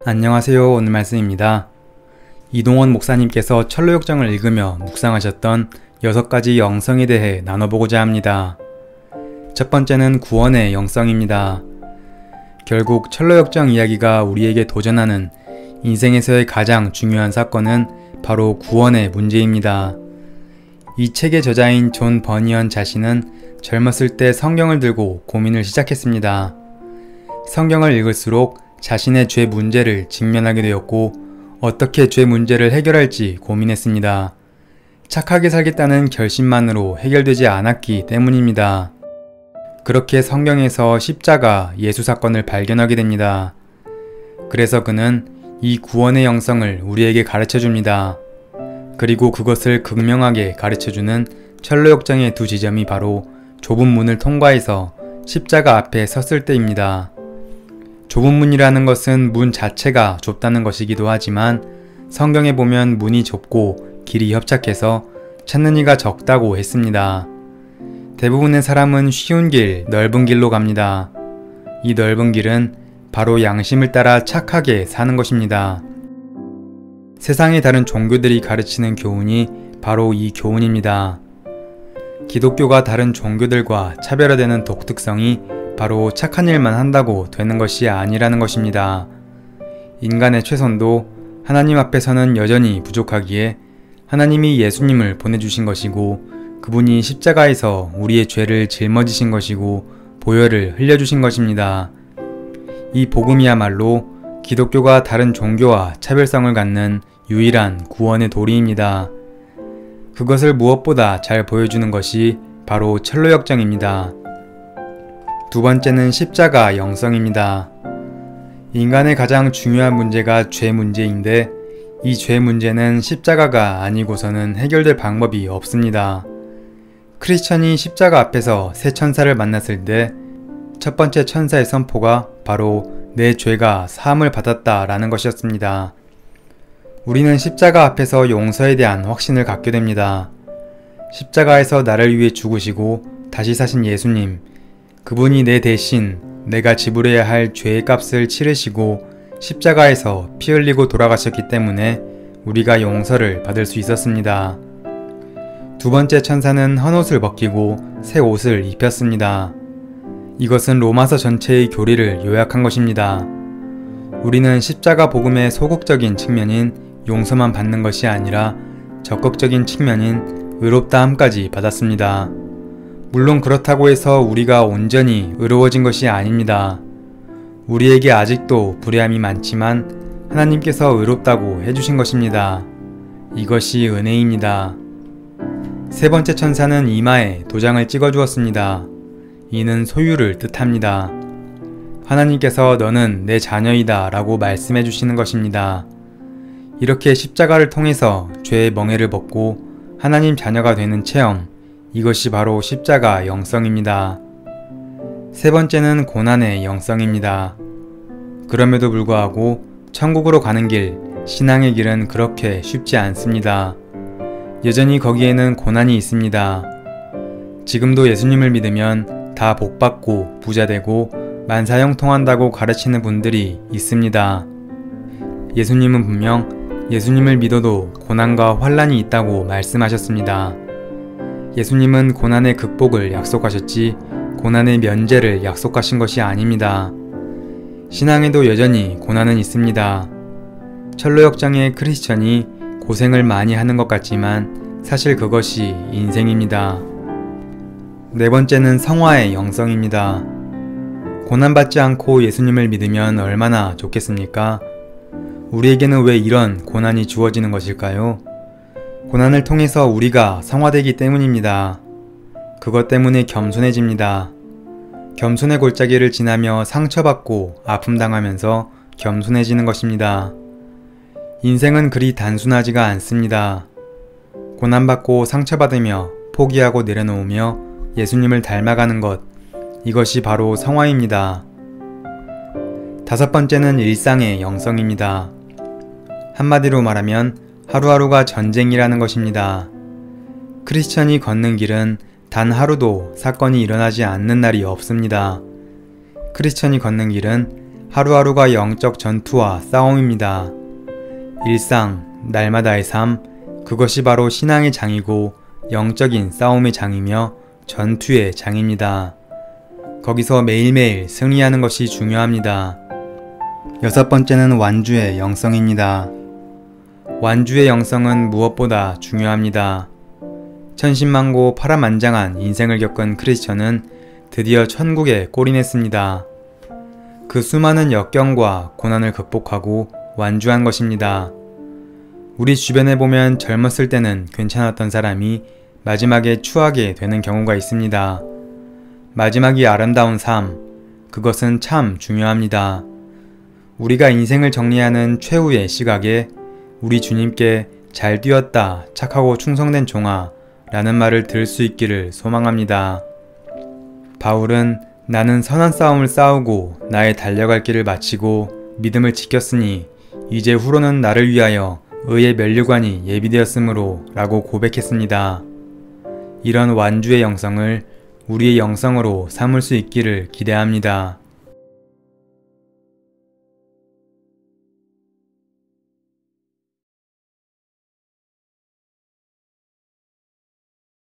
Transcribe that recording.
안녕하세요. 오늘 말씀입니다. 이동원 목사님께서 철로역정을 읽으며 묵상하셨던 6가지 영성에 대해 나눠보고자 합니다. 첫 번째는 구원의 영성입니다. 결국 철로역정 이야기가 우리에게 도전하는 인생에서의 가장 중요한 사건은 바로 구원의 문제입니다. 이 책의 저자인 존 버니언 자신은 젊었을 때 성경을 들고 고민을 시작했습니다. 성경을 읽을수록 자신의 죄 문제를 직면하게 되었고 어떻게 죄 문제를 해결할지 고민했습니다. 착하게 살겠다는 결심만으로 해결되지 않았기 때문입니다. 그렇게 성경에서 십자가 예수 사건을 발견하게 됩니다. 그래서 그는 이 구원의 영성을 우리에게 가르쳐 줍니다. 그리고 그것을 극명하게 가르쳐주는 철로역정의 두 지점이 바로 좁은 문을 통과해서 십자가 앞에 섰을 때입니다. 좁은 문이라는 것은 문 자체가 좁다는 것이기도 하지만 성경에 보면 문이 좁고 길이 협착해서 찾는 이가 적다고 했습니다. 대부분의 사람은 쉬운 길, 넓은 길로 갑니다. 이 넓은 길은 바로 양심을 따라 착하게 사는 것입니다. 세상의 다른 종교들이 가르치는 교훈이 바로 이 교훈입니다. 기독교가 다른 종교들과 차별화되는 독특성이 바로 착한 일만 한다고 되는 것이 아니라는 것입니다. 인간의 최선도 하나님 앞에서는 여전히 부족하기에 하나님이 예수님을 보내주신 것이고 그분이 십자가에서 우리의 죄를 짊어지신 것이고 보혈을 흘려주신 것입니다. 이 복음이야말로 기독교가 다른 종교와 차별성을 갖는 유일한 구원의 도리입니다. 그것을 무엇보다 잘 보여주는 것이 바로 철로역정입니다. 두 번째는 십자가 영성입니다. 인간의 가장 중요한 문제가 죄 문제인데 이 죄 문제는 십자가가 아니고서는 해결될 방법이 없습니다. 크리스천이 십자가 앞에서 새 천사를 만났을 때 첫 번째 천사의 선포가 바로 내 죄가 사함을 받았다라는 것이었습니다. 우리는 십자가 앞에서 용서에 대한 확신을 갖게 됩니다. 십자가에서 나를 위해 죽으시고 다시 사신 예수님, 그분이 내 대신 내가 지불해야 할 죄의 값을 치르시고 십자가에서 피 흘리고 돌아가셨기 때문에 우리가 용서를 받을 수 있었습니다. 두 번째 천사는 헌옷을 벗기고 새 옷을 입혔습니다. 이것은 로마서 전체의 교리를 요약한 것입니다. 우리는 십자가 복음의 소극적인 측면인 용서만 받는 것이 아니라 적극적인 측면인 의롭다함까지 받았습니다. 물론 그렇다고 해서 우리가 온전히 의로워진 것이 아닙니다. 우리에게 아직도 불의함이 많지만 하나님께서 의롭다고 해주신 것입니다. 이것이 은혜입니다. 세 번째 천사는 이마에 도장을 찍어주었습니다. 이는 소유를 뜻합니다. 하나님께서 너는 내 자녀이다 라고 말씀해 주시는 것입니다. 이렇게 십자가를 통해서 죄의 멍에를 벗고 하나님 자녀가 되는 체험, 이것이 바로 십자가 영성입니다. 세 번째는 고난의 영성입니다. 그럼에도 불구하고 천국으로 가는 길, 신앙의 길은 그렇게 쉽지 않습니다. 여전히 거기에는 고난이 있습니다. 지금도 예수님을 믿으면 다 복받고 부자되고 만사형통한다고 가르치는 분들이 있습니다. 예수님은 분명 예수님을 믿어도 고난과 환난이 있다고 말씀하셨습니다. 예수님은 고난의 극복을 약속하셨지 고난의 면제를 약속하신 것이 아닙니다. 신앙에도 여전히 고난은 있습니다. 철로역정의 크리스천이 고생을 많이 하는 것 같지만 사실 그것이 인생입니다. 네 번째는 성화의 영성입니다. 고난받지 않고 예수님을 믿으면 얼마나 좋겠습니까? 우리에게는 왜 이런 고난이 주어지는 것일까요? 고난을 통해서 우리가 성화되기 때문입니다. 그것 때문에 겸손해집니다. 겸손의 골짜기를 지나며 상처받고 아픔당하면서 겸손해지는 것입니다. 인생은 그리 단순하지가 않습니다. 고난받고 상처받으며 포기하고 내려놓으며 예수님을 닮아가는 것, 이것이 바로 성화입니다. 다섯 번째는 일상의 영성입니다. 한마디로 말하면 하루하루가 전쟁이라는 것입니다. 크리스천이 걷는 길은 단 하루도 사건이 일어나지 않는 날이 없습니다. 크리스천이 걷는 길은 하루하루가 영적 전투와 싸움입니다. 일상, 날마다의 삶, 그것이 바로 신앙의 장이고 영적인 싸움의 장이며 전투의 장입니다. 거기서 매일매일 승리하는 것이 중요합니다. 여섯 번째는 완주의 영성입니다. 완주의 영성은 무엇보다 중요합니다. 천신만고 파란만장한 인생을 겪은 크리스천은 드디어 천국에 골인했습니다. 그 수많은 역경과 고난을 극복하고 완주한 것입니다. 우리 주변에 보면 젊었을 때는 괜찮았던 사람이 마지막에 추하게 되는 경우가 있습니다. 마지막이 아름다운 삶, 그것은 참 중요합니다. 우리가 인생을 정리하는 최후의 시각에 우리 주님께 잘 뛰었다, 착하고 충성된 종아 라는 말을 들을 수 있기를 소망합니다. 바울은 나는 선한 싸움을 싸우고 나의 달려갈 길을 마치고 믿음을 지켰으니 이제 후로는 나를 위하여 의의 면류관이 예비되었으므로 라고 고백했습니다. 이런 완주의 영성을 우리의 영성으로 삼을 수 있기를 기대합니다.